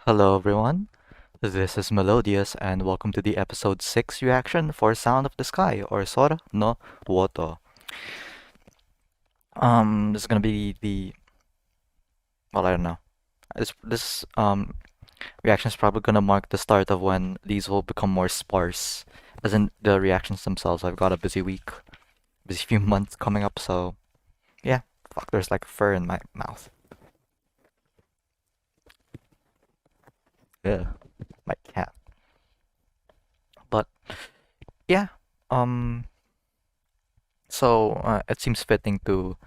Hello everyone, this is Melodious and welcome to the episode 6 reaction for Sound of the Sky or Sora no Woto. This is gonna be I don't know. This reaction is probably gonna mark the start of when these will become more sparse, as in the reactions themselves. I've got a busy week, busy few months coming up, so yeah, fuck, there's like fur in my mouth. Yeah, my cat. But yeah, um, it seems fitting to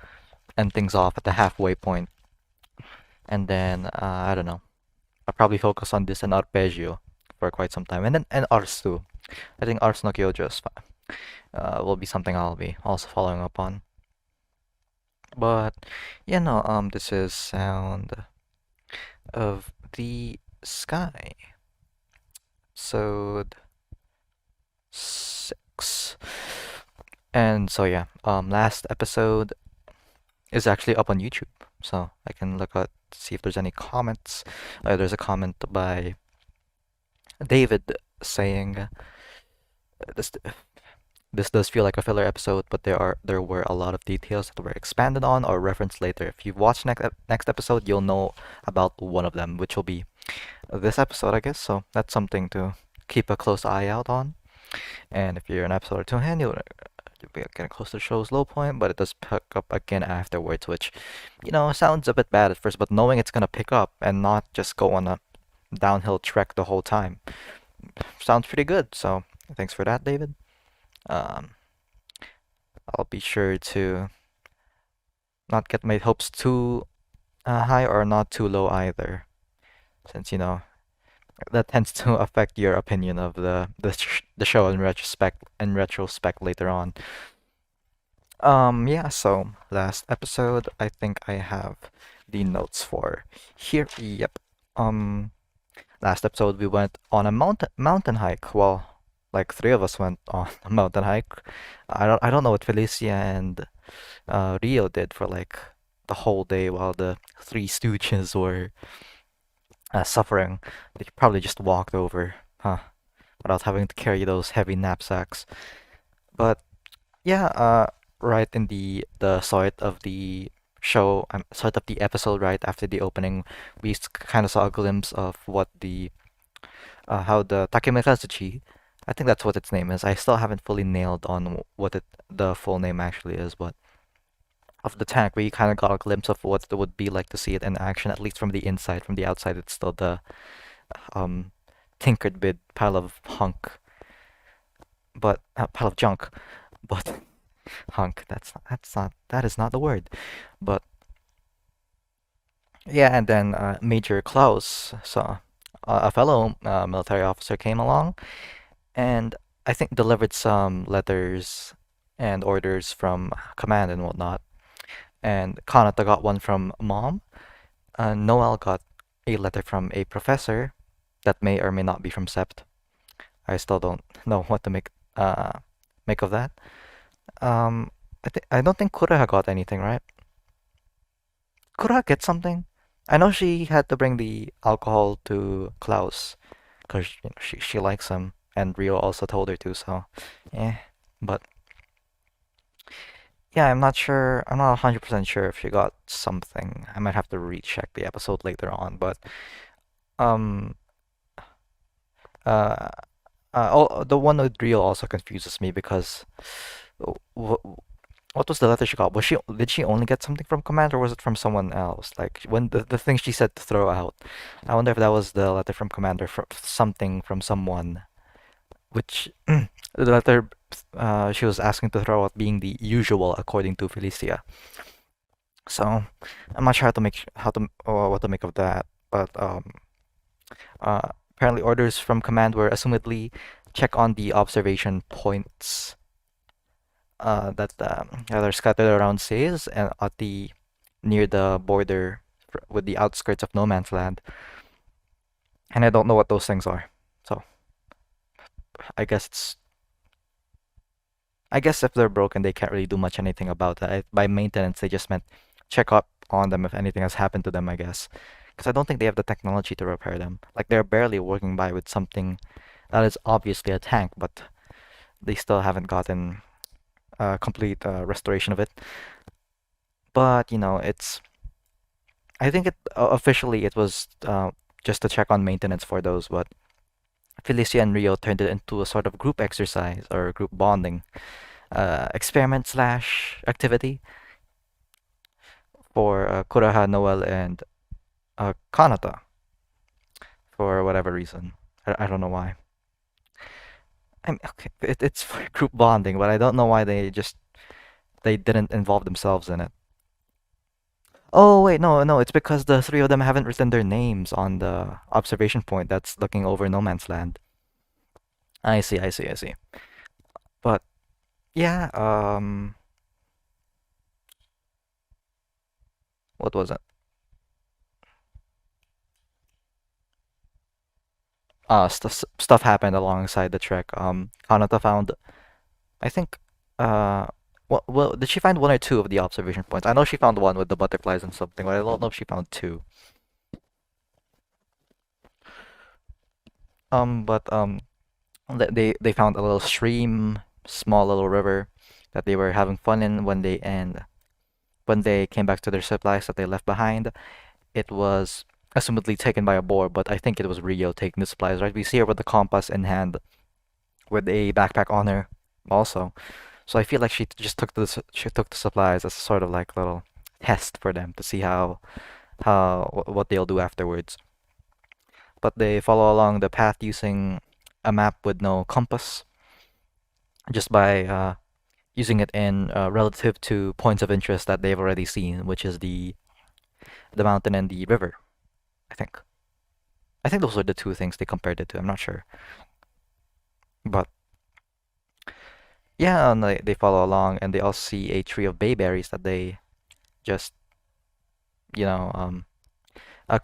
end things off at the halfway point, and then I don't know. I'll probably focus on this and arpeggio for quite some time, and then and ars too. I think ars no kyojuu is will be something I'll be also following up on. But this is Sound of the Sky, episode 6. And so yeah, last episode is actually up on YouTube, so I can look at see if there's any comments. There's a comment by David saying this this does feel like a filler episode, but there were a lot of details that were expanded on or referenced later. If you've watched next episode, you'll know about one of them, which will be this episode, I guess. So that's something to keep a close eye out on. And if you're an episode or two in, you'll be getting close to the show's low point, but it does pick up again afterwards, which, sounds a bit bad at first, but knowing it's gonna pick up and not just go on a downhill trek the whole time sounds pretty good. So thanks for that, David. Um, I'll be sure to not get my hopes too high or not too low either, since that tends to affect your opinion of the show in retrospect later on. Yeah, so last episode, I think I have the notes for here. Yep. Um, Last episode we went on a mountain hike. Well, like three of us went on a mountain hike. I don't know what Felicia and Rio did for like the whole day while the Three Stooges were suffering. They probably just walked over, huh, without having to carry those heavy knapsacks. But yeah, right in the start of the show, start of the episode, right after the opening, we kind of saw a glimpse of what the how the Takemikazuchi, I think that's what its name is. I still haven't fully nailed on what the full name actually is, but of the tank, we kind of got a glimpse of what it would be like to see it in action, at least from the inside. From the outside, it's still the um tinkered bit pile of pile of junk, but hunk. That is not the word. But yeah, and then Major Klaus, so a fellow military officer, came along and I think delivered some letters and orders from command and whatnot. And Kanata got one from mom. Noel got a letter from a professor that may or may not be from Sept. I still don't know what to make of that. I don't think Kuraha got anything, right? Kuraha get something? I know she had to bring the alcohol to Klaus because she likes him, and Rio also told her to. So, yeah. But yeah, I'm not sure. I'm not 100% sure if she got something. I might have to recheck the episode later on. But um, uh, the one with Rio also confuses me because what what was the letter she got? Did she only get something from command or was it from someone else? Like when the thing she said to throw out. I wonder if that was the letter from commander from something from someone, which the letter she was asking to throw out being the usual according to Felicia. So I'm not sure how to what to make of that. But apparently orders from command were assumedly check on the observation points that are scattered around SAYS and at the near the border with the outskirts of no man's land. And I don't know what those things are. So I guess it's I guess if they're broken, they can't really do much anything about that. By maintenance, they just meant check up on them if anything has happened to them, I guess. because I don't think they have the technology to repair them. Like they're barely working by with something that is obviously a tank, but they still haven't gotten a complete restoration of it. But it's I think officially it was just to check on maintenance for those, but Felicia and Rio turned it into a sort of group exercise or group bonding experiment slash activity for Kuraha, Noel, and Kanata for whatever reason. I don't know why. Okay, it's for group bonding, but I don't know why they didn't involve themselves in it. Oh wait, no, no, it's because the three of them haven't written their names on the observation point that's looking over no man's land. I see, I see, I see. But yeah, what was it? Stuff happened alongside the trek. Kanata found, I think, well, did she find one or two of the observation points? I know she found one with the butterflies and something, but I don't know if she found two. But they found a little stream, small little river that they were having fun in when they came back to their supplies that they left behind. It was assumedly taken by a boar, but I think it was Rio taking the supplies, right? We see her with the compass in hand, with a backpack on her, also. So I feel like she took the supplies as a sort of like little test for them to see what they'll do afterwards. But they follow along the path using a map with no compass, just by using it in relative to points of interest that they've already seen, which is the mountain and the river. I think. I think those are the two things they compared it to. I'm not sure, but yeah, and they follow along, and they also see a tree of bayberries that they just you know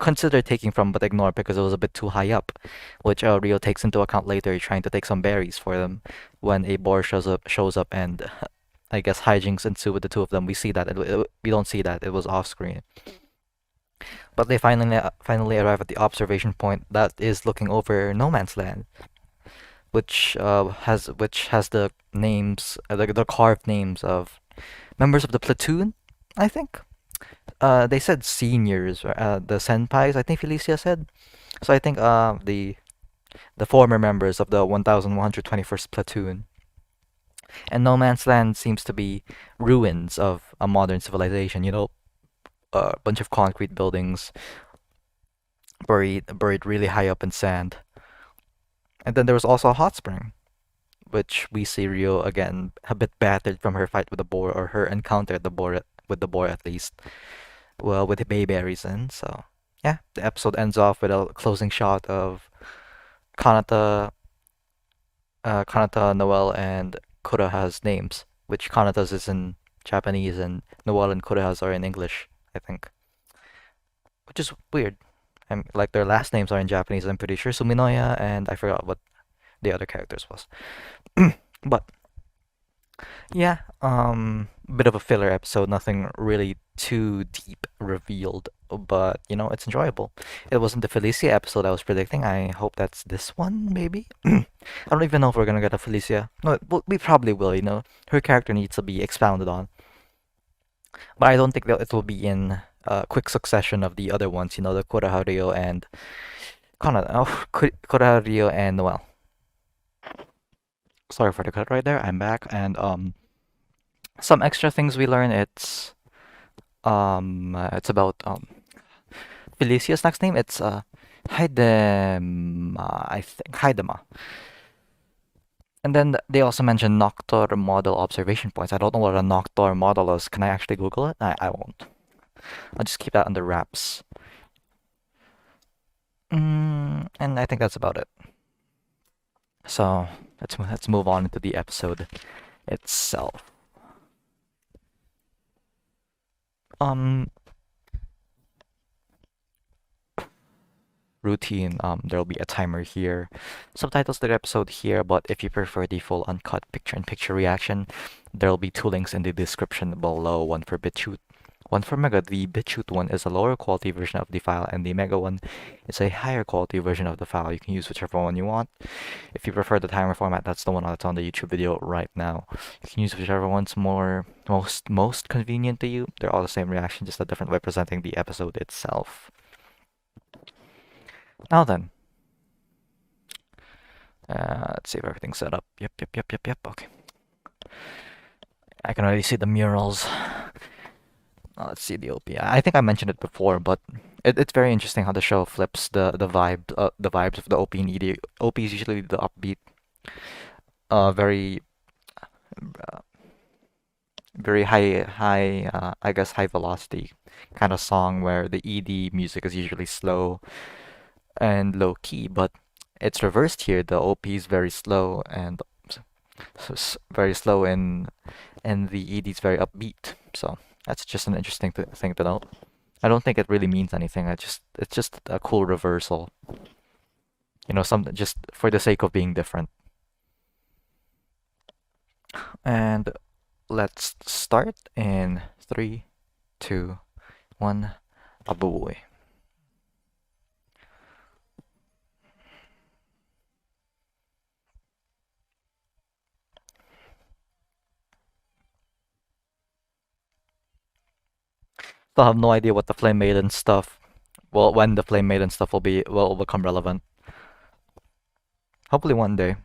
consider taking from but ignore because it was a bit too high up, which Rio takes into account later, trying to take some berries for them when a boar shows up and I guess hijinks ensue with the two of them. We see that we don't see that it was off screen, but they finally arrive at the observation point that is looking over no man's land, which has the names the carved names of members of the platoon. I think they said seniors, the senpais. I think Felicia said. So I think the former members of the 1121st platoon. And No Man's Land seems to be ruins of a modern civilization. A bunch of concrete buildings buried really high up in sand. And then there was also a hot spring, which we see Rio again a bit battered from her fight with the boar, or her encounter with the boar at least. Well, with the bayberries in. So yeah, the episode ends off with a closing shot of Kanata, Kanata, Noel, and Kuraha's names, which Kanata's is in Japanese and Noel and Kuraha's are in English, I think, which is weird. And like their last names are in Japanese, I'm pretty sure. Suminoya and I forgot what the other characters was. But yeah, bit of a filler episode, nothing really too deep revealed, but it's enjoyable. It wasn't the Felicia episode I was predicting. I hope that's this one, maybe. I don't even know if we're gonna get a Felicia. No, we probably will, Her character needs to be expounded on, but I don't think that it will be in quick succession of the other ones, the Kurahario and Kurahario and Noel. Sorry for the cut right there. I'm back, and some extra things we learn. It's about Felicia's next name. It's Haidema, I think Haidema. And then they also mentioned Noctor model observation points. I don't know what a Noctor model is. Can I actually Google it? I won't. I'll just keep that under wraps. And I think that's about it. So let's move on into the episode itself. Routine. There'll be a timer here. Subtitles to the episode here, but if you prefer the full uncut picture-in-picture reaction, there'll be two links in the description below, one for BitChute, One for Mega, the BitChute one is a lower quality version of the file, and the Mega one is a higher quality version of the file. You can use whichever one you want. If you prefer the timer format, that's the one that's on the YouTube video right now. You can use whichever one's most convenient to you. They're all the same reaction, just a different way presenting the episode itself. Now then, let's see if everything's set up. Yep. Okay. I can already see the murals. Let's see the OP. I think I mentioned it before, but it's very interesting how the show flips the vibes of the OP and ED. OP is usually the upbeat, very uh, very I guess high velocity kind of song where the ED music is usually slow and low key, but it's reversed here. The OP is very slow and very slow and the ED is very upbeat. So that's just an interesting thing to note. I don't think it really means anything. It's just a cool reversal. You know, something just for the sake of being different. And let's start in 3, 2, 1. Aboy. Still have no idea what the Flame Maiden stuff. Well, when the Flame Maiden stuff will become relevant. Hopefully one day.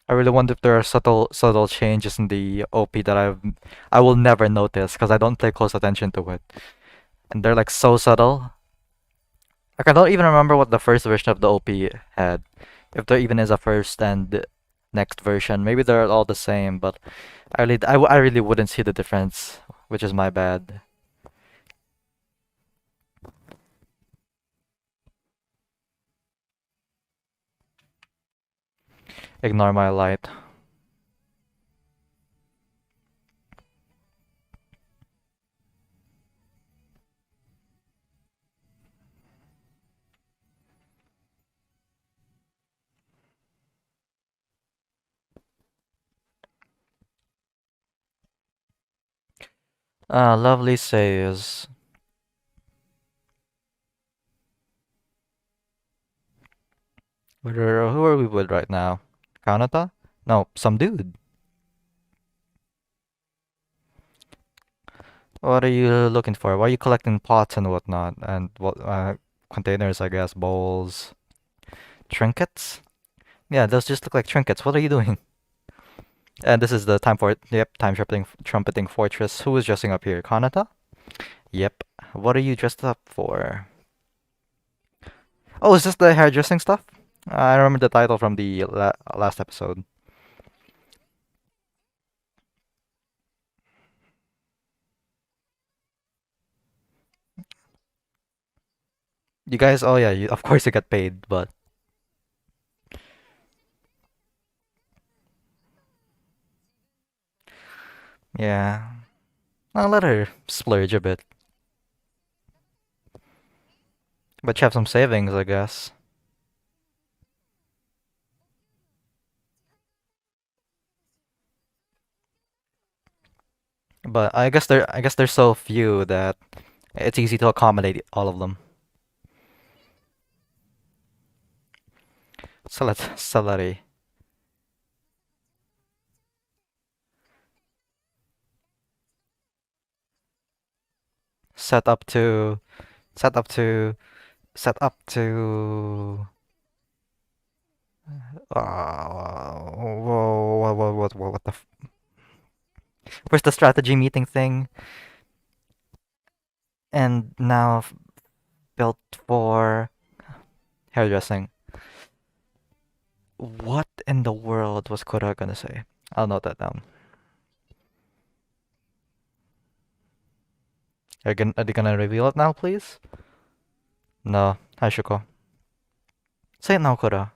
I really wonder if there are subtle changes in the OP that I will never notice because I don't pay close attention to it. And they're like so subtle. Like I don't even remember what the first version of the OP had. If there even is a first and next version. Maybe they're all the same, but I really wouldn't see the difference, which is my bad. Ignore my light. Lovely says, who are we with right now? Kanata? No, some dude. What are you looking for? Why are you collecting pots and whatnot? And what containers, I guess, bowls, trinkets? Yeah, those just look like trinkets. What are you doing? And this is the time trumpeting fortress. Who is dressing up here? Kanata? Yep. What are you dressed up for? Oh, is this the hairdressing stuff? I remember the title from the last episode. You guys, oh yeah, of course you get paid, but yeah. I'll let her splurge a bit. But you have some savings, I guess. But I guess there's so few that it's easy to accommodate all of them. Salary. Set up to set up to set up to what the where's the strategy meeting thing? And now built for hairdressing. What in the world was Kura gonna say? I'll note that down. Are they gonna reveal it now, please? No, Hashiko. Say it now, Kura.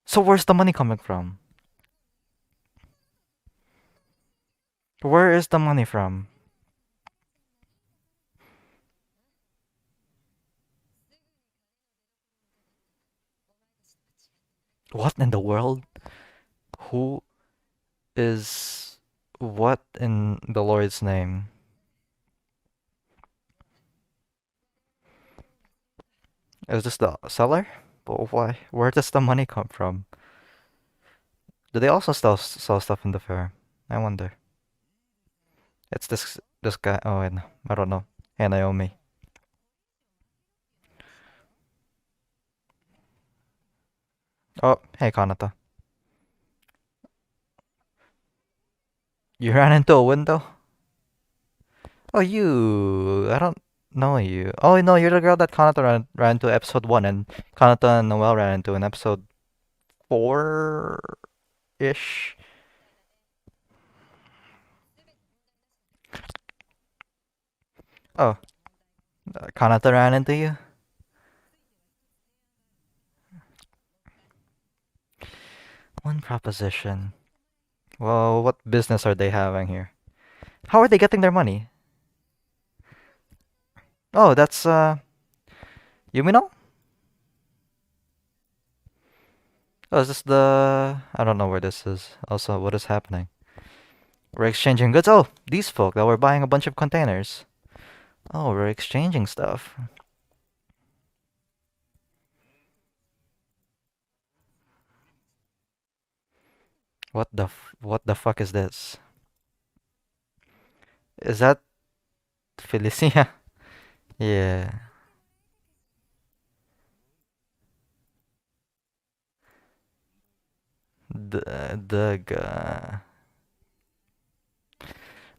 So where's the money coming from? Where is the money from? What in the world? Who is what in the Lord's name? Is this the seller? But why? Where does the money come from? Do they also sell stuff in the fair? I wonder. It's this guy. Oh, and I don't know. Hey, Naomi. Oh, hey, Kanata. You ran into a window? Oh, you. I don't know you. Oh, no, you're the girl that Kanata ran into episode 1 and Kanata and Noel ran into in episode 4-ish. Oh, Kanata ran into you? One proposition. Well, what business are they having here? How are they getting their money? Oh, that's, Yumino? Oh, is this the... I don't know where this is. Also, what is happening? We're exchanging goods. Oh, these folk that were buying a bunch of containers. Oh, we're exchanging stuff. What the fuck is this? Is that Felicia? Yeah. The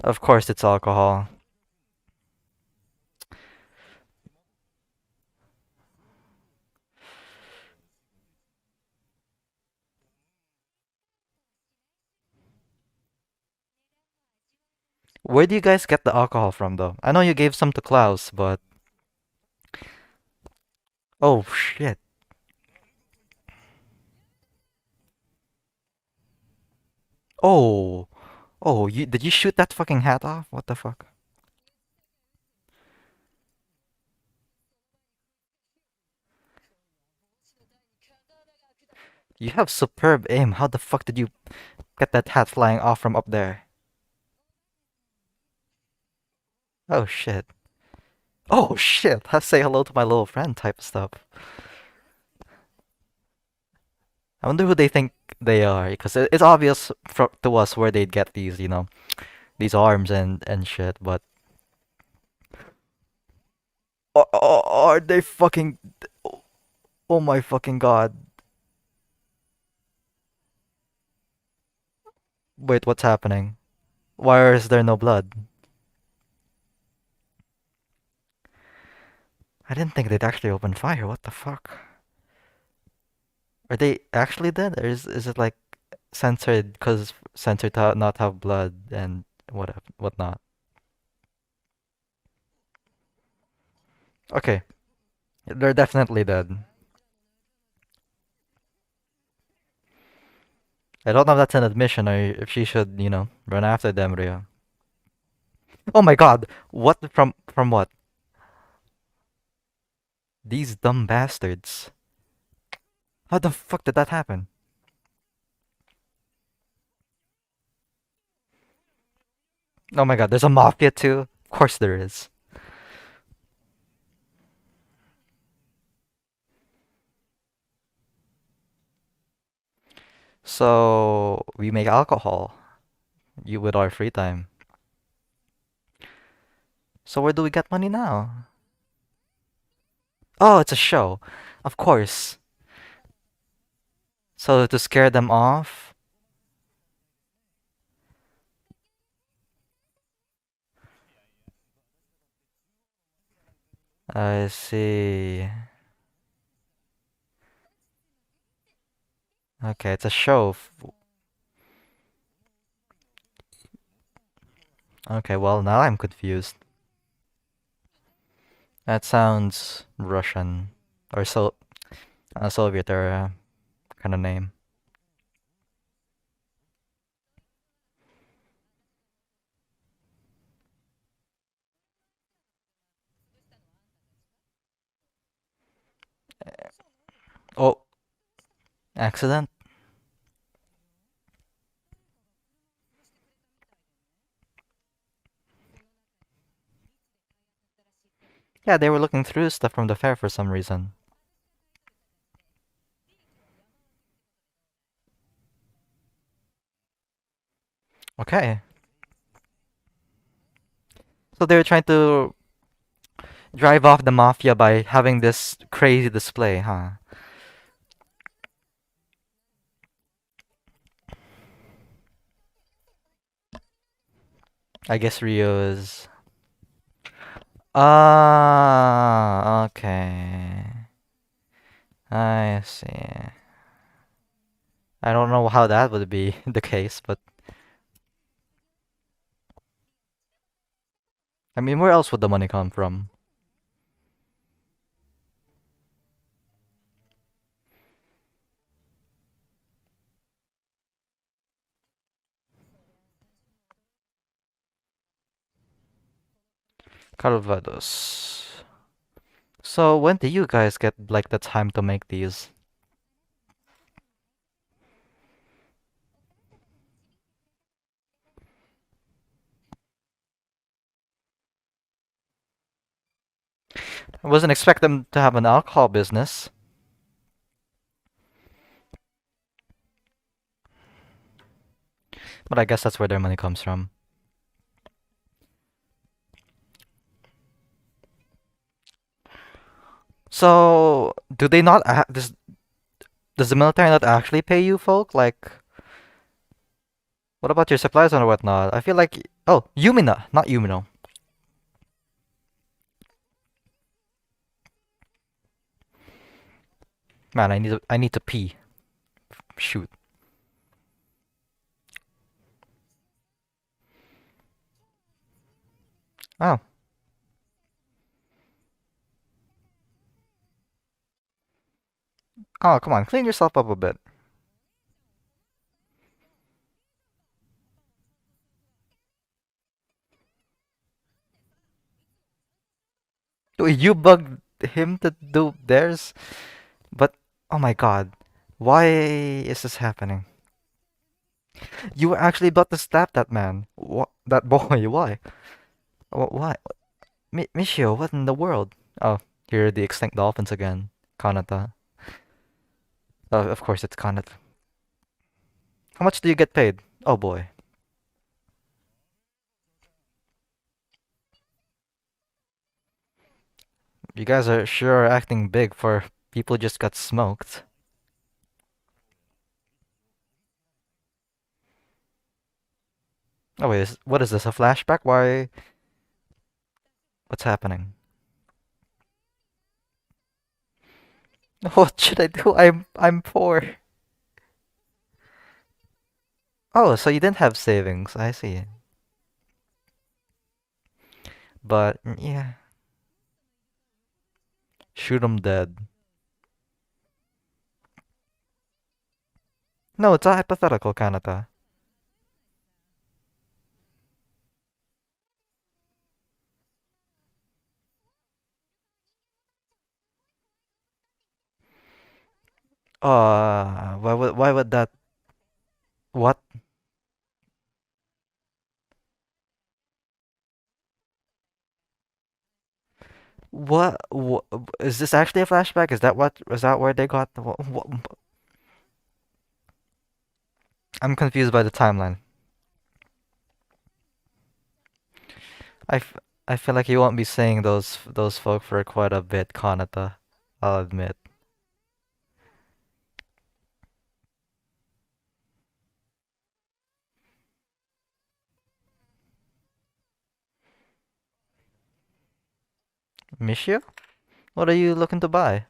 Of course it's alcohol. Where do you guys get the alcohol from though? I know you gave some to Klaus, but oh shit. Oh. Oh, you did you shoot that fucking hat off? What the fuck? You have superb aim. How the fuck did you get that hat flying off from up there? Oh shit. Oh shit. Let's say hello to my little friend type of stuff. I wonder who they think they are, because it's obvious to us where they'd get these, these arms and shit. But are they fucking? Oh my fucking god! Wait, what's happening? Why is there no blood? I didn't think they'd actually open fire. What the fuck? Are they actually dead, or is it like censored because censored to not have blood and whatnot? Okay, they're definitely dead. I don't know if that's an admission or if she should, run after them, Rhea. Oh my god! What from what? These dumb bastards. How the fuck did that happen? Oh my god, there's a mafia too? Of course there is. So we make alcohol you with our free time. So where do we get money now? Oh, it's a show. Of course. So to scare them off. I see. Okay, it's a show. Okay, well now I'm confused. That sounds Russian or Soviet era kind of name. Accident? Yeah, they were looking through stuff from the fair for some reason. Okay. So they were trying to drive off the mafia by having this crazy display, huh? I guess Rio is. Ah, okay. I see. I don't know how that would be the case, but I mean, where else would the money come from? Calvados. So when do you guys get like the time to make these? I wasn't expecting them to have an alcohol business, but I guess that's where their money comes from. So do they not? Does the military not actually pay you folk? Like, what about your supplies and whatnot? I feel like Yumina, not Yumino. Man, I need to pee. Shoot. Oh, oh, come on, clean yourself up a bit. Wait, you bugged him to do theirs, but oh my God, why is this happening? You were actually about to stab that man. What? That boy? Why? Why? Michio, what in the world? Oh, you're the extinct dolphins again. Kanata. Of course, it's Kanata. How much do you get paid? Oh boy. You guys are sure acting big for people who just got smoked. Oh wait, what is this? A flashback? Why? What's happening? What should I do? I'm poor. Oh, so you didn't have savings. I see. But yeah, shoot 'em dead. No, it's a hypothetical, Kanata. Why would that? What? What? Is this actually a flashback? Is that what? Is that where they got the? I'm confused by the timeline. I, f I feel like you won't be saying those folk for quite a bit, Kanata. I'll admit. Mishio? What are you looking to buy?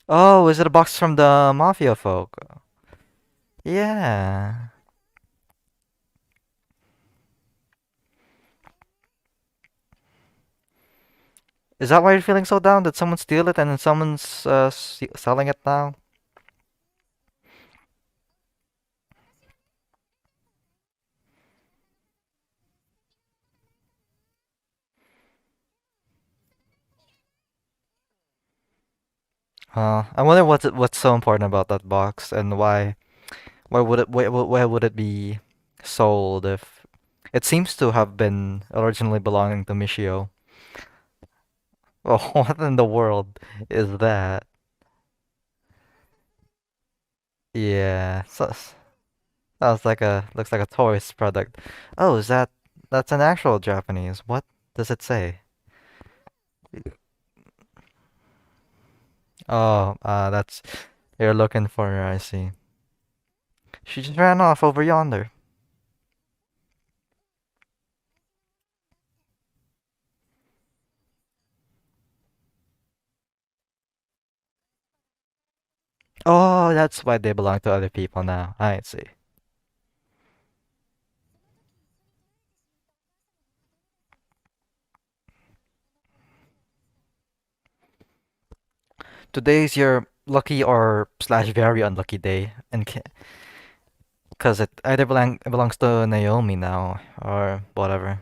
Oh, is it a box from the Mafia folk? Yeah. Is that why you're feeling so down? Did someone steal it and then someone's selling it now? I wonder what's so important about that box and why would it be sold if it seems to have been originally belonging to Michio? Well, what in the world is that? Yeah, sounds like a looks like a tourist product. Oh, that's an actual Japanese. What does it say? Oh, that's you're looking for her, I see. She just ran off over yonder. Oh, that's why they belong to other people now. I see. Today's your lucky or slash very unlucky day, and because it either belongs to Naomi now or whatever.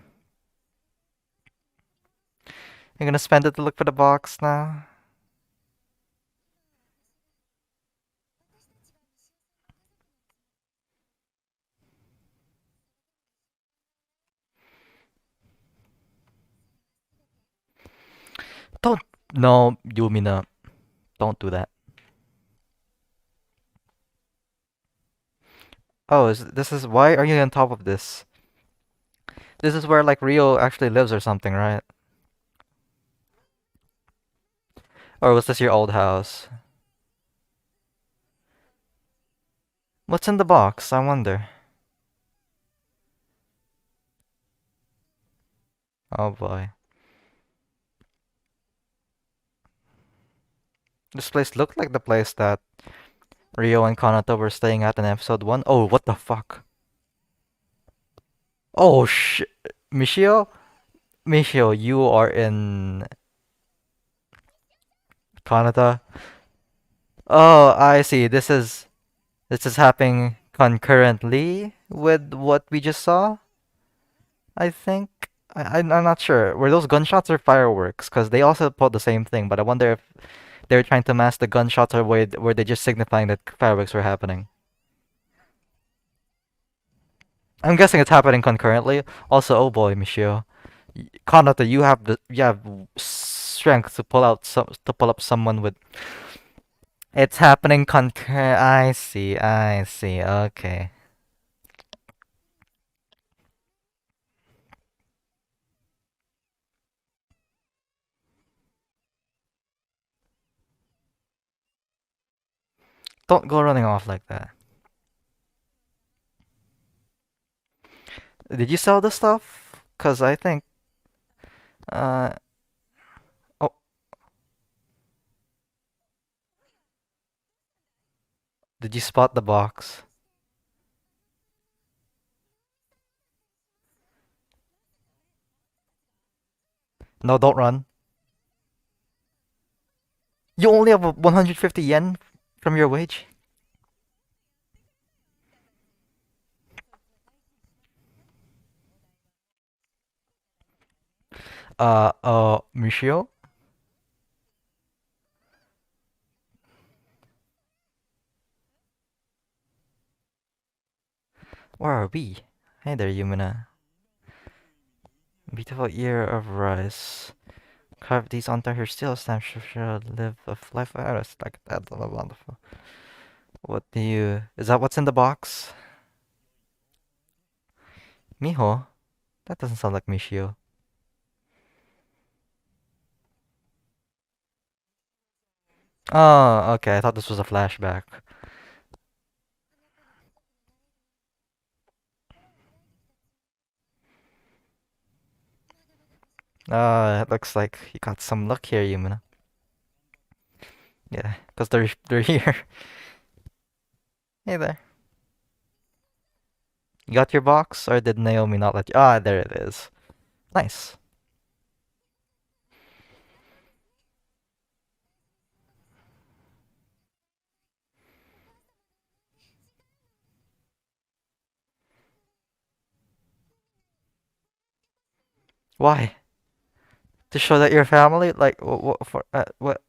You're gonna spend it to look for the box now? Don't. No, Yumina. Don't do that. Oh, this is why are you on top of this? This is where like Rio actually lives or something, right? Or was this your old house? What's in the box? I wonder. Oh boy. This place looked like the place that Rio and Kanata were staying at in episode 1. Oh, what the fuck? Oh sh Michio? Michio, you are in Kanata? Oh, I see. This is happening concurrently with what we just saw, I think. I'm not sure. Were those gunshots or fireworks? Because they also put the same thing, but I wonder if they're trying to mask the gunshots or were they just signifying that fireworks were happening. I'm guessing it's happening concurrently. Also, oh boy, Michio. Kanata, you have strength to pull up someone with. It's happening concur. I see. I see. Okay. Don't go running off like that. Did you sell the stuff? Cause I think. Uh. Oh. Did you spot the box? No, don't run. You only have 150 yen from your wage. Michio, where are we? Hey there, Yumina. Beautiful ear of rice. Carve these onto her steel stamp. Should live a life of artist like that. Wonderful. What do you? Is that what's in the box? Miho? That doesn't sound like Michio. Oh, okay. I thought this was a flashback. It looks like you got some luck here, Yumina. Yeah, because they're here. Hey there. You got your box, or did Naomi not let you? Ah, there it is. Nice. Why? To show that you're family? Like, what for? What?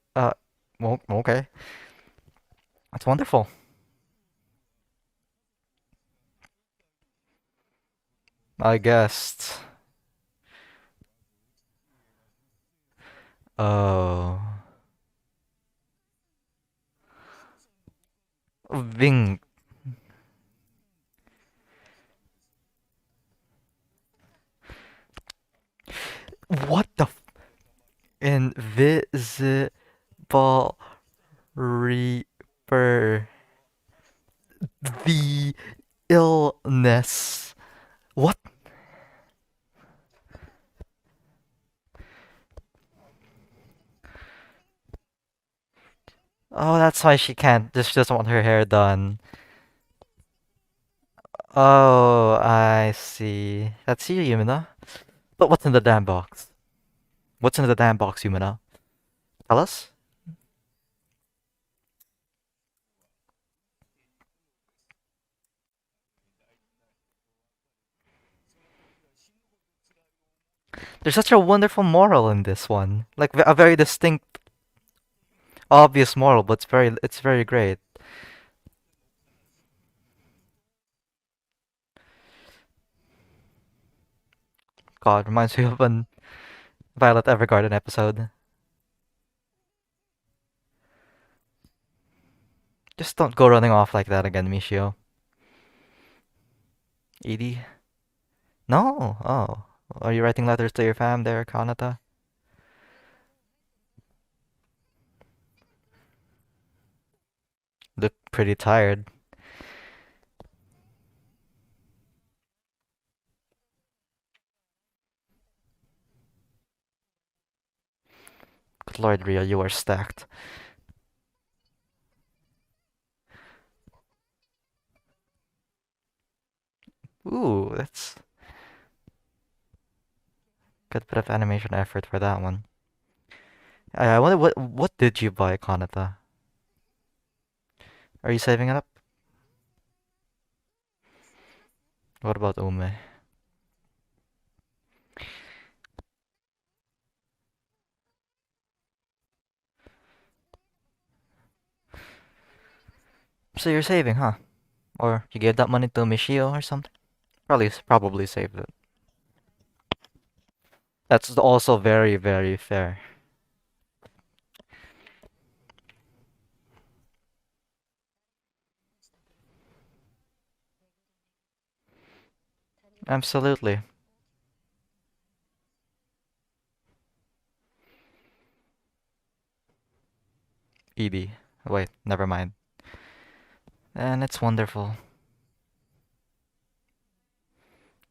Well, okay. That's wonderful. I guessed. Oh. Ving. What the invisible reaper? The illness. What? Oh, that's why she can't. Just doesn't want her hair done. Oh, I see. That's you, Yumina. But what's in the damn box? What's in the damn box, Yumina? Tell us. There's such a wonderful moral in this one. Like a very distinct, obvious moral, but it's very great. God, reminds me of an Violet Evergarden episode. Just don't go running off like that again, Michio. Edie? No. Oh. Are you writing letters to your fam there, Kanata? Look pretty tired. Good Lord, Ria, you are stacked. Ooh, that's good bit of animation effort for that one. I wonder what did you buy, Kanata? Are you saving it up? What about Ume? So you're saving, huh? Or you gave that money to Michio or something? Probably saved it. That's also very, very fair. Absolutely. Edie. Wait, never mind. And it's wonderful.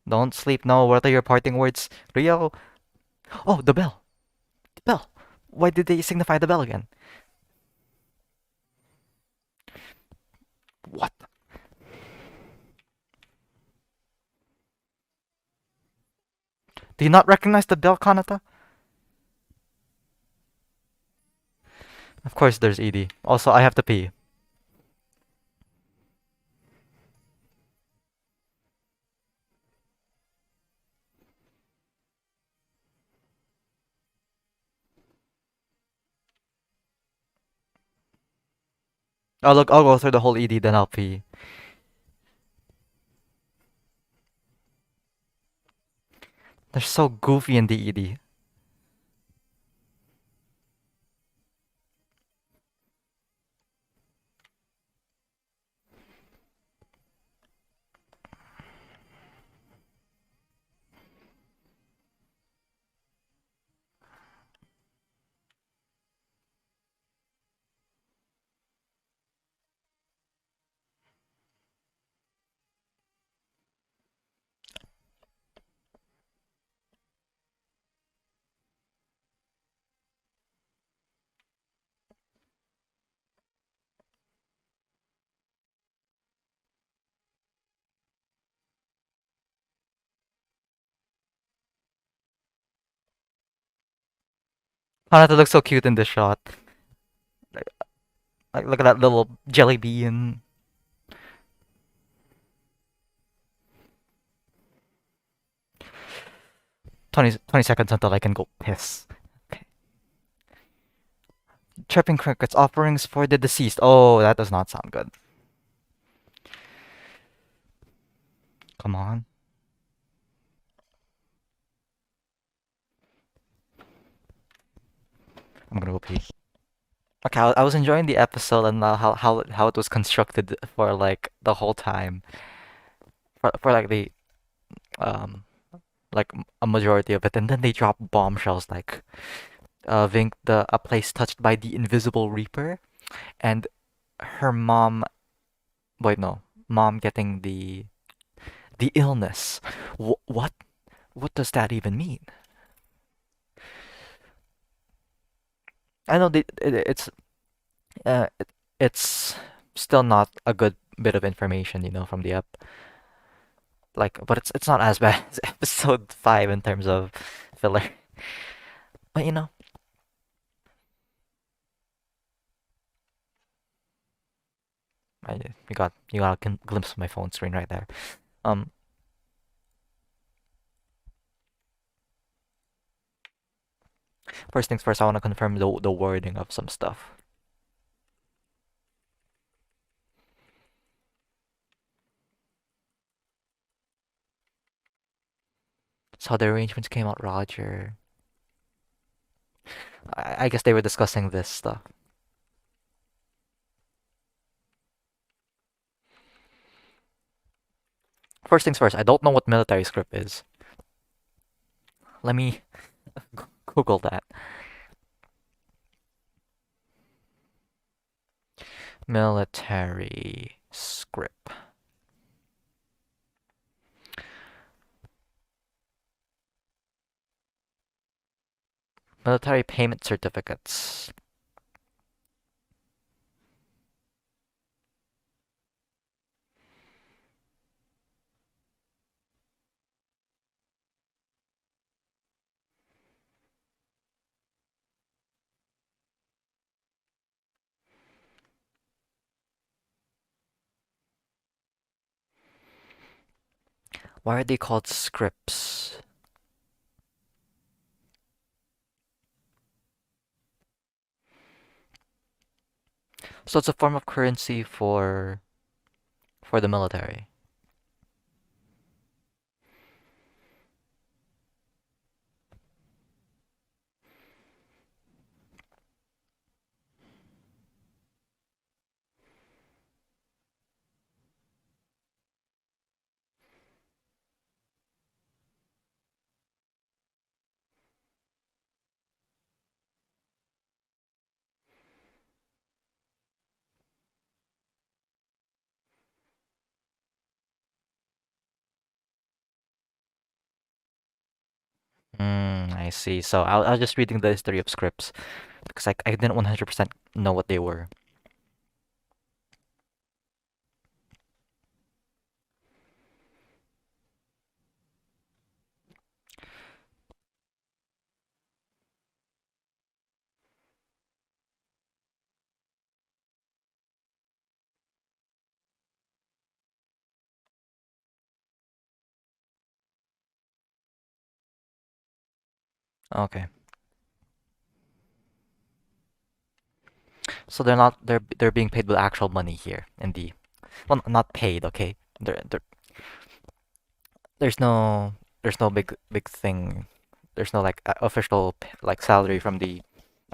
Don't sleep, no. What are your parting words? Rio? Oh, the bell. The bell. Why did they signify the bell again? What? Do you not recognize the bell, Kanata? Of course there's Edie. Also, I have to pee. Oh look, I'll go through the whole ED, then I'll pee. They're so goofy in the ED. Hanata looks so cute in this shot. Like look at that little jelly bean. 20 seconds until I can go piss. Okay. chirping crickets, offerings for the deceased. Oh, that does not sound good. Come on. I'm gonna go pee. Okay, I was enjoying the episode and how it was constructed for like the whole time for like the um a majority of it, and then they drop bombshells like Vink the a place touched by the invisible reaper, and her mom. Wait, no, mom getting the illness. What what does that even mean? I know uh it, it's still not a good bit of information, from the app. Like, but it's not as bad as episode 5 in terms of filler. But you got a glimpse of my phone screen right there. Um, First things first, I want to confirm the wording of some stuff. So the arrangements came out, Roger. I guess they were discussing this stuff. First things first, I don't know what military script is. Let me Google that. Military script. Military payment certificates. Why are they called scripts? So it's a form of currency for the military. I see. So I was just reading the history of scripts because I didn't 100% know what they were. Okay. So they're being paid with actual money here in the well, not paid, okay? There's no there's no big thing. There's no like official like salary from the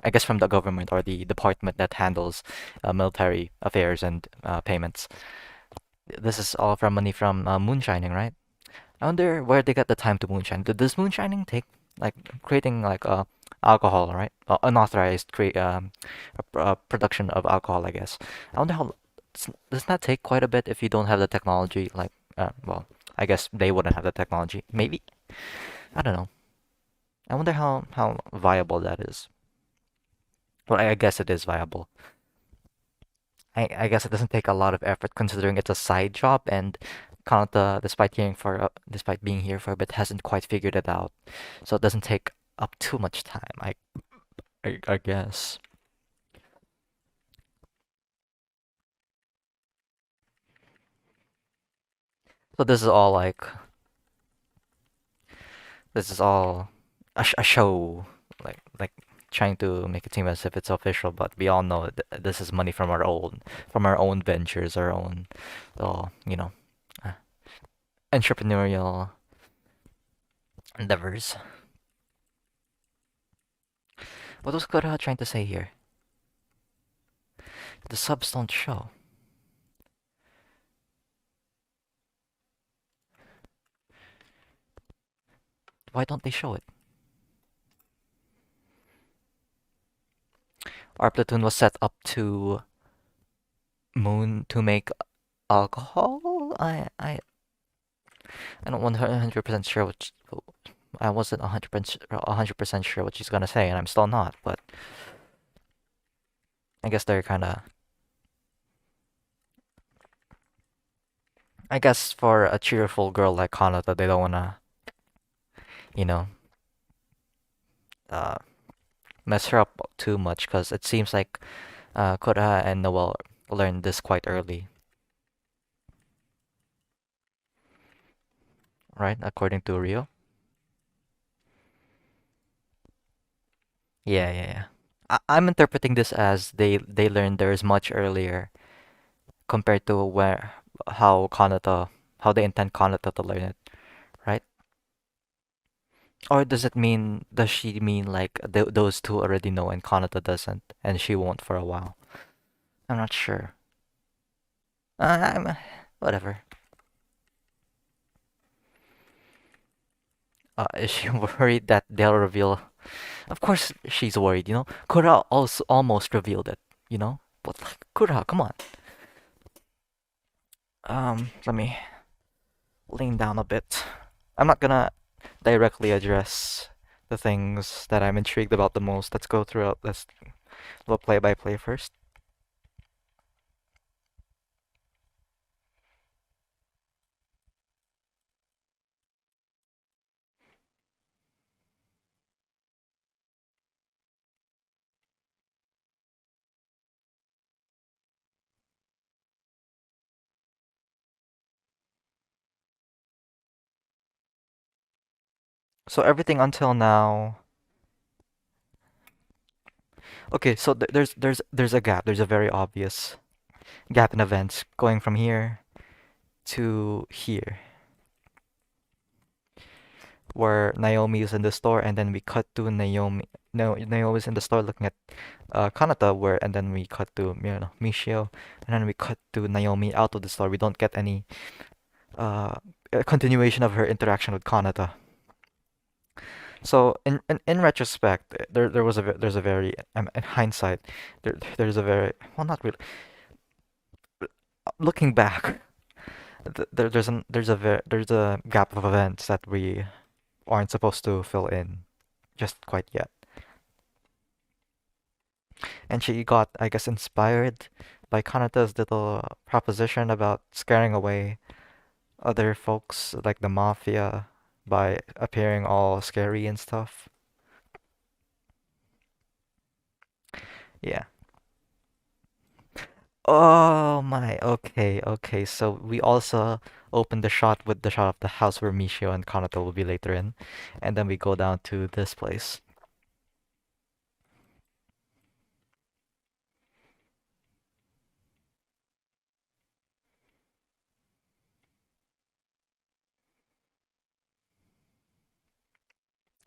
I guess from the government or the department that handles military affairs and payments. This is all from money from moonshining, right? I wonder where they got the time to moonshine. Does moonshining take like creating like alcohol, right? Unauthorized production of alcohol, I guess. I wonder how doesn't that take quite a bit if you don't have the technology? Like, well, I guess they wouldn't have the technology. Maybe. I don't know. I wonder how viable that is. Well, I guess it is viable. I guess it doesn't take a lot of effort considering it's a side job and Kanata, despite being here for a bit, hasn't quite figured it out. So it doesn't take up too much time. I guess. So this is all a show, like trying to make it seem as if it's official, but we all know this is money from our own ventures, our own, you know, uh, entrepreneurial endeavors. What was Kura trying to say here? The subs don't show. Why don't they show it? Our platoon was set up to moon to make alcohol. I don't 100% sure what I wasn't 100% sure what she's gonna say, and I'm still not. But I guess they're kind of. I guess for a cheerful girl like Kanata, they don't wanna, you know, uh, mess her up too much, because it seems like Kura and Noel learned this quite early, right? According to Rio. Yeah. I'm interpreting this as they learned theirs much earlier compared to where how Kanata how they intend Kanata to learn it, right? Or does she mean like those two already know and Kanata doesn't and she won't for a while? I'm not sure. I'm whatever. Is she worried that they'll reveal? Of course she's worried, you know. Kura also almost revealed it, you know. But like Kura, come on. Let me lean down a bit. I'm not gonna directly address the things that I'm intrigued about the most. Let's go through. Let's go play by play first. So everything until now. Okay, so there's a gap. There's a very obvious gap in events going from here to here, where Naomi is in the store, and then we cut to Naomi. No, Naomi's in the store looking at Kanata, where and then we cut to Michio, and then we cut to Naomi out of the store. We don't get any uh continuation of her interaction with Kanata. So in retrospect, there's a very in hindsight there's a very well not really looking back there's a gap of events that we aren't supposed to fill in just quite yet. And she got, I guess, inspired by Kanata's little proposition about scaring away other folks like the mafia by appearing all scary and stuff. Yeah. Oh my, okay. So we also open the shot with the shot of the house where Michio and Kanata will be later in, and then we go down to this place.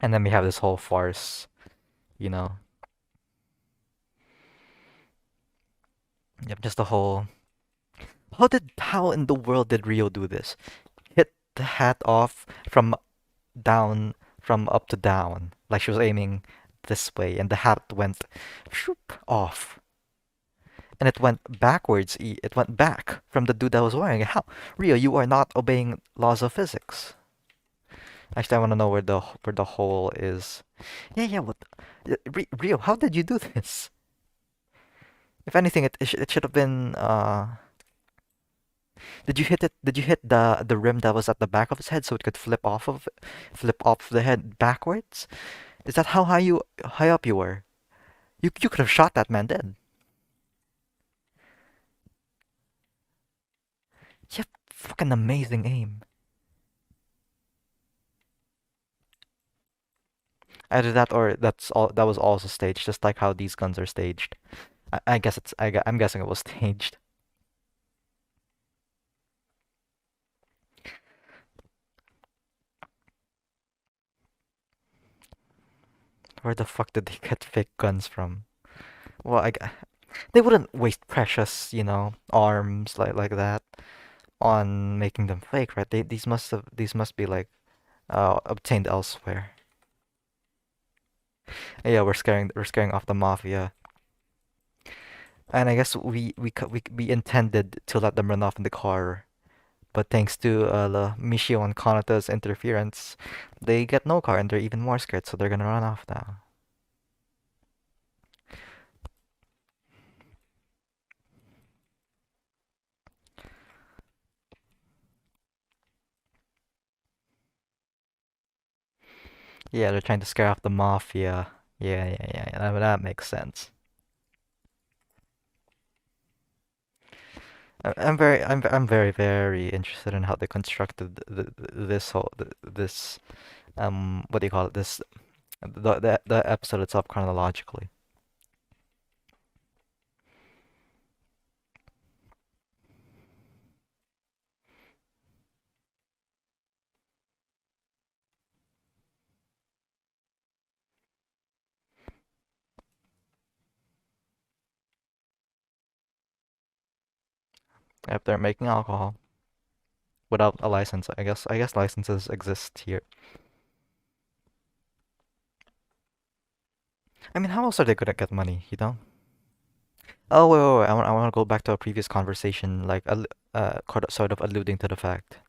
And then we have this whole farce, you know. Yep, just the whole. How in the world did Rio do this? Hit the hat off from down, from up to down, like she was aiming this way, and the hat went shoop off. And it went backwards. It went back from the dude that was wearing it. How? Rio, you are not obeying laws of physics. Actually, I want to know where the hole is. Yeah. What? Rio, how did you do this? If anything, it should have been. Did you hit it? Did you hit the rim that was at the back of his head so it could flip off the head backwards? Is that how high up you were? You could have shot that man dead. You have fucking amazing aim. Either that or that was also staged, just like how these guns are staged. I guess I'm guessing it was staged. Where the fuck did they get fake guns from? Well, they wouldn't waste precious, arms like that on making them fake, right? These must be like obtained elsewhere. Yeah, we're scaring off the mafia. And I guess we intended to let them run off in the car, but thanks to Michio and Kanata's interference, they get no car and they're even more scared, so they're gonna run off now. Yeah, they're trying to scare off the mafia. Yeah. That makes sense. I'm very, very interested in how they constructed this this what do you call it? This the episode itself chronologically. If they're making alcohol without a license, I guess licenses exist here. I mean, how else are they gonna get money, you know? Oh, wait. I want to go back to a previous conversation, like, sort of alluding to the fact.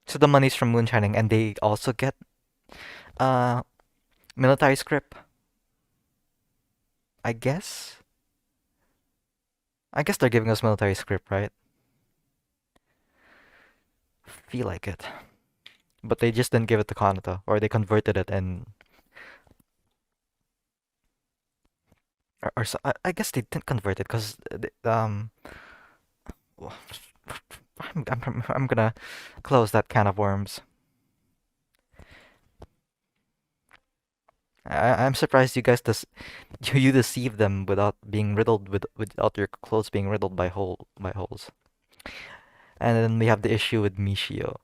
So the money's from moonshining, and they also get uh military script, I guess. I guess they're giving us military script, right? Feel like it, but they just didn't give it to Kanata, or they converted it, and or so, I guess they didn't convert it because I'm gonna close that can of worms. I'm surprised you guys you deceive them without being riddled without your clothes being riddled by holes. And then we have the issue with Michio,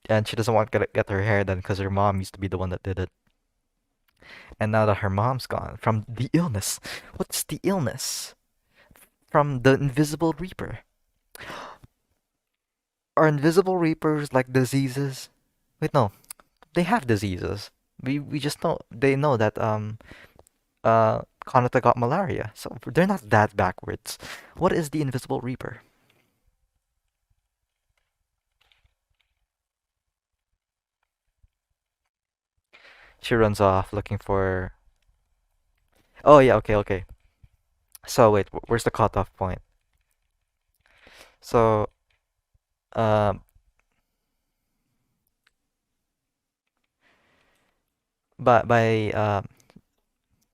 and she doesn't want to get her hair done because her mom used to be the one that did it. And now that her mom's gone from the illness, what's the illness? From the Invisible Reaper. Are Invisible Reapers like diseases? Wait, no, they have diseases. We just know they know that Kanata got malaria, so they're not that backwards. What is the Invisible Reaper? She runs off looking for. Oh yeah, okay. So wait, where's the cutoff point? So um, by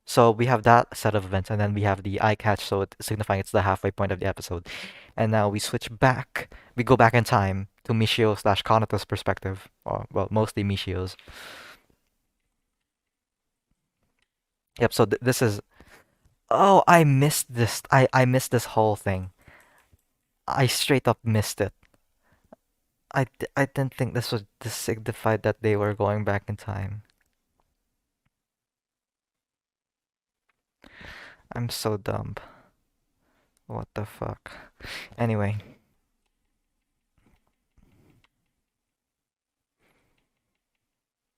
so we have that set of events, and then we have the eye catch, so signifying it's the halfway point of the episode. And now we switch back. We go back in time to Michio slash Kanata's perspective, or well, mostly Michio's. Yep. So this is. Oh, I missed this. I missed this whole thing. I straight up missed it. I didn't think this signified that they were going back in time. I'm so dumb. What the fuck? Anyway,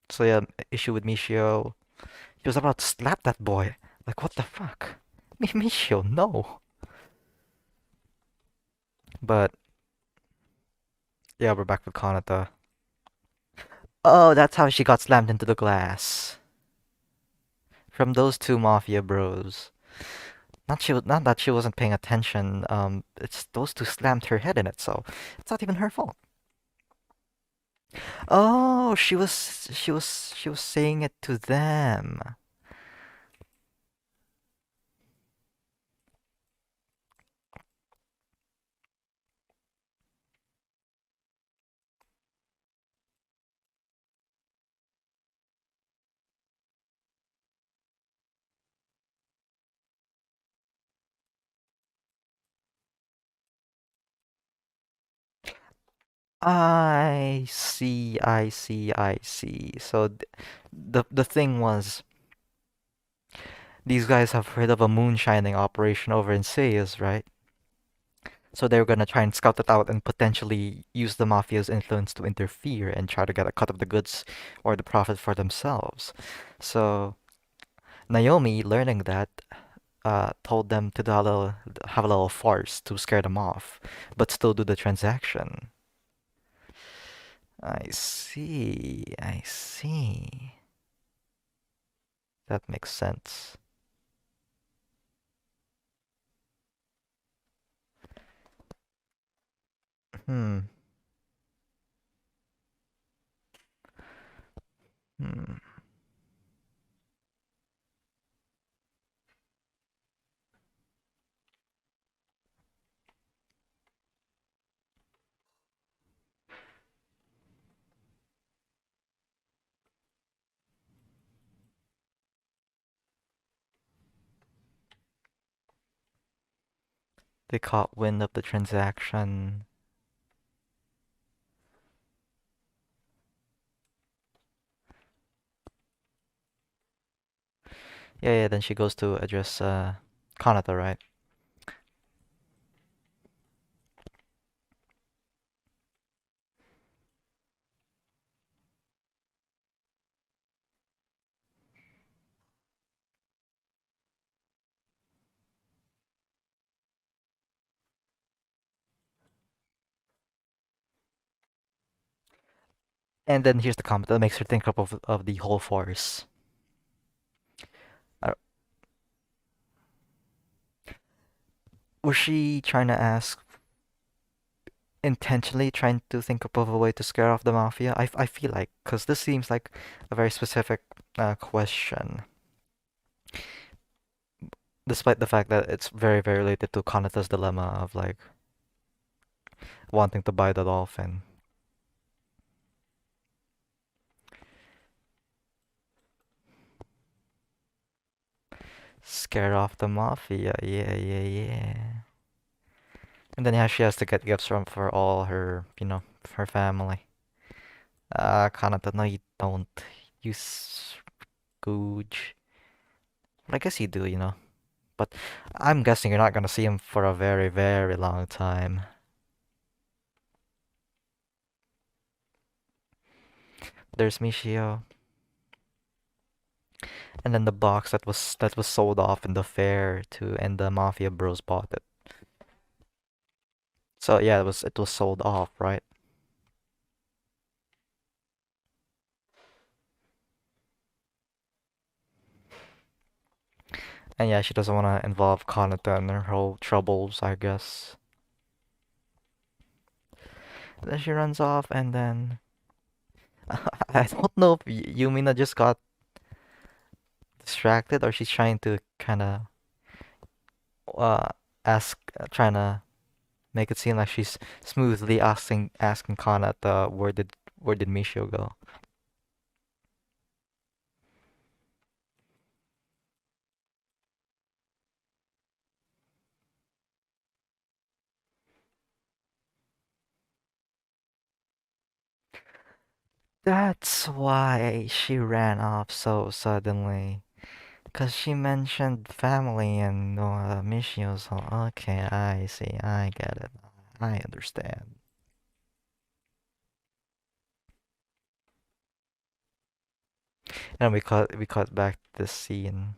so yeah, issue with Michio. He was about to slap that boy. Like, what the fuck? Michio, no. But yeah, we're back with Kanata. Oh, that's how she got slammed into the glass. From those two mafia bros. Not that she wasn't paying attention. It's those two slammed her head in it, so it's not even her fault. Oh, she was saying it to them. I see. So the thing was, these guys have heard of a moonshining operation over in Sayers, right? So they were gonna try and scout it out and potentially use the mafia's influence to interfere and try to get a cut of the goods or the profit for themselves. So Naomi, learning that, told them to have a little farce to scare them off, but still do the transaction. I see. I see. That makes sense. Hmm. Hmm. They caught wind of the transaction. Yeah, yeah, then she goes to address Kanata, right? And then here's the comment that makes her think up of the whole farce. Uh, was she trying to ask, intentionally trying to think up of a way to scare off the mafia? I feel like, because this seems like a very specific question, despite the fact that it's very, very related to Kanata's dilemma of like wanting to buy the dolphin. Scare off the mafia, yeah, yeah, yeah. And then yeah, she has to get gifts from for all her, her family. Kanata, no, you don't. You scooge. But I guess you do. But I'm guessing you're not gonna see him for a very, very long time. There's Michio, and then the box that was sold off in the fair too, and the mafia bros bought it. So yeah, it was sold off, right? And yeah, she doesn't want to involve Kanata in her whole troubles, I guess. Then she runs off, and then I don't know if Yumina just got distracted or she's trying to kind of uh trying to make it seem like she's smoothly asking Kanata where did Michio go. That's why she ran off so suddenly. Because she mentioned family and Michio, so okay, I see, I get it. I understand. And we cut back to this scene.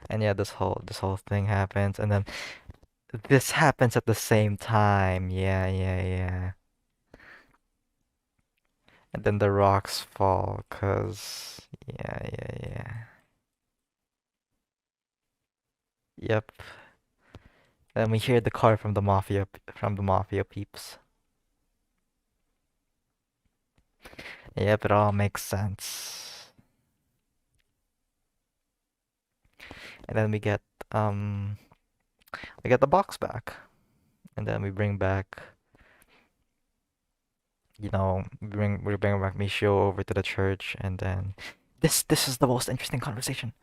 And yeah, this whole thing happens, and then this happens at the same time. Yeah, yeah, yeah. And then the rocks fall, 'cause yeah, yeah, yeah. Yep. Then we hear the car from the mafia peeps. Yep, it all makes sense. And then um we get the box back. And then we bring back, we bring back Michio over to the church, and then this is the most interesting conversation.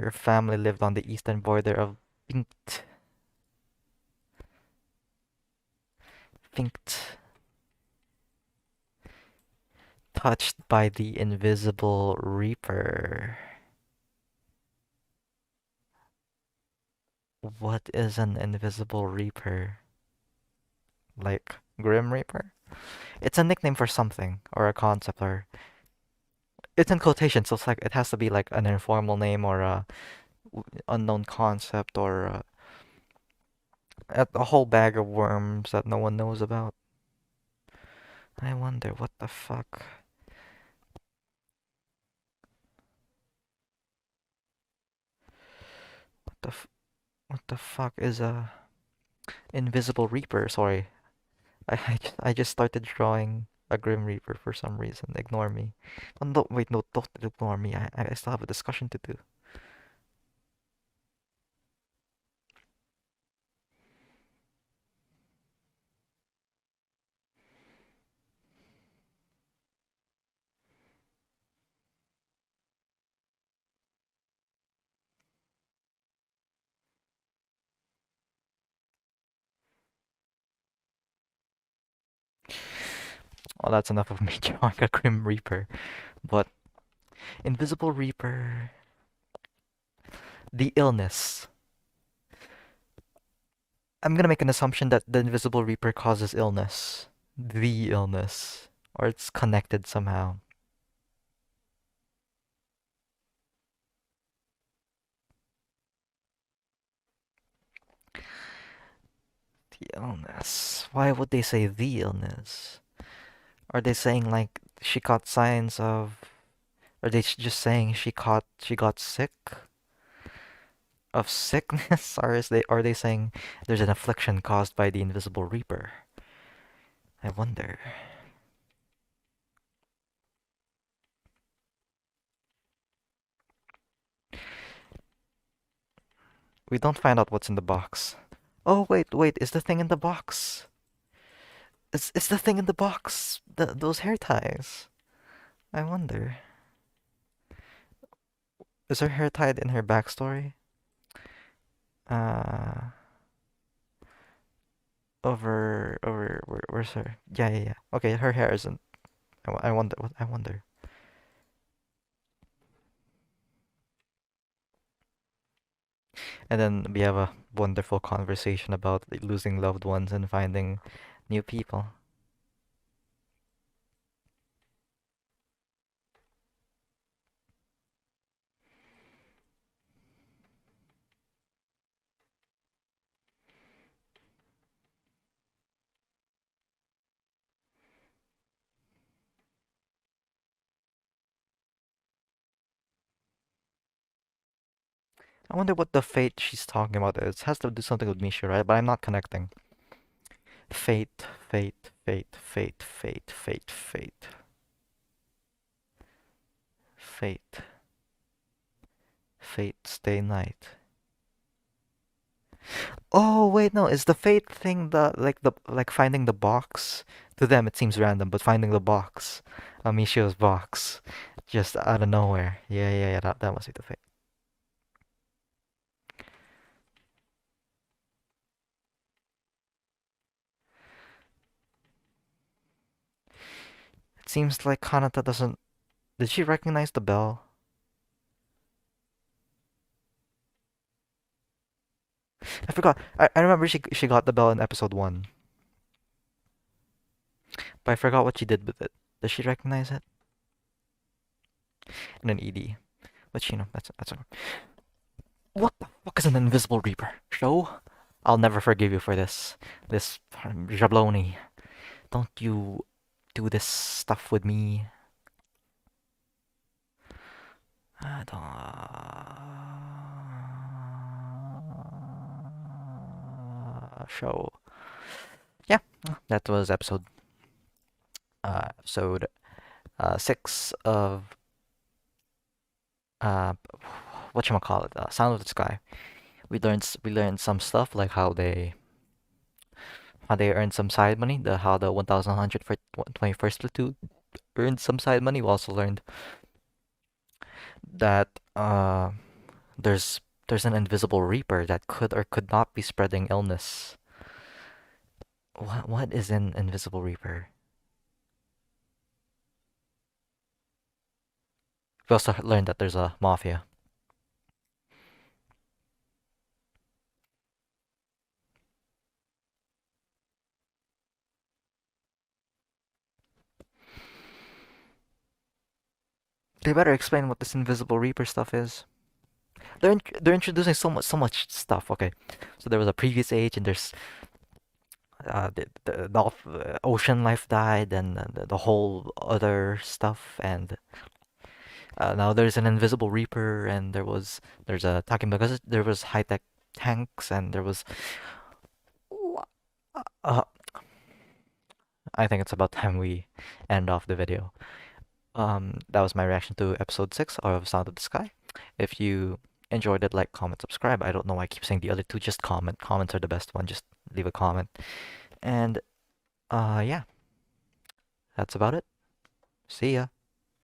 Her family lived on the eastern border of Pinkt. Pinkt. Touched by the invisible reaper. What is an invisible reaper? Like Grim Reaper? It's a nickname for something or a concept or it's in quotation, so it's like it has to be like an informal name or a unknown concept or a whole bag of worms that no one knows about. I wonder what the fuck. What the what the fuck is a invisible reaper? Sorry, I just started drawing a grim reaper for some reason. Ignore me. Oh, no, wait, no, don't ignore me. I still have a discussion to do. Well, that's enough of me drawing a grim reaper. But invisible reaper, the illness. I'm gonna make an assumption that the invisible reaper causes illness. The illness. Or it's connected somehow. The illness. Why would they say the illness? Are they saying like she caught signs of? Are they just saying she got sick of sickness, or are they saying there's an affliction caused by the invisible reaper? I wonder. We don't find out what's in the box. Oh wait, is the thing in the box? Is the thing in the box those hair ties? I wonder. Is her hair tied in her backstory? Uh, where's her? Yeah. Okay, her hair isn't. I wonder. What I wonder. And then we have a wonderful conversation about losing loved ones and finding new people. I wonder what the fate she's talking about is. It has to do something with Misha, right? But I'm not connecting. Fate, fate, fate, fate, fate, fate, fate, fate, fate, stay night. Oh wait, no, is the fate thing the like finding the box? To them it seems random, but finding the box, Amisho's box, just out of nowhere. Yeah, that must be the fate. It seems like Kanata doesn't. Did she recognize the bell? I forgot. I remember she got the bell in episode one, but I forgot what she did with it. Does she recognize it? And an ED. But you know, that's okay. What the fuck is an invisible reaper? Show? I'll never forgive you for this. This jabloni. Don't you do this stuff with me. I don't... Show. Yeah, that was episode 6 of uh whatchamacallit, Sound of the Sky. We learned some stuff like how they earned some side money, how the 1100 for 21st platoon earned some side money. We also learned that There's an invisible reaper that could or could not be spreading illness. What is an invisible reaper? We also learned that there's a mafia. They better explain what this invisible reaper stuff is. They're introducing so much stuff. Okay, so there was a previous age, and there's the ocean life died, and the whole other stuff, and now there's an invisible reaper, and there's a talking because there was high tech tanks, and there was. Uh, I think it's about time we end off the video. That was my reaction to episode 6 of Sound of the Sky. If you enjoyed it, like, comment, subscribe. I don't know why I keep saying the other two. Just comment. Comments are the best one. Just leave a comment. And yeah, that's about it. See ya.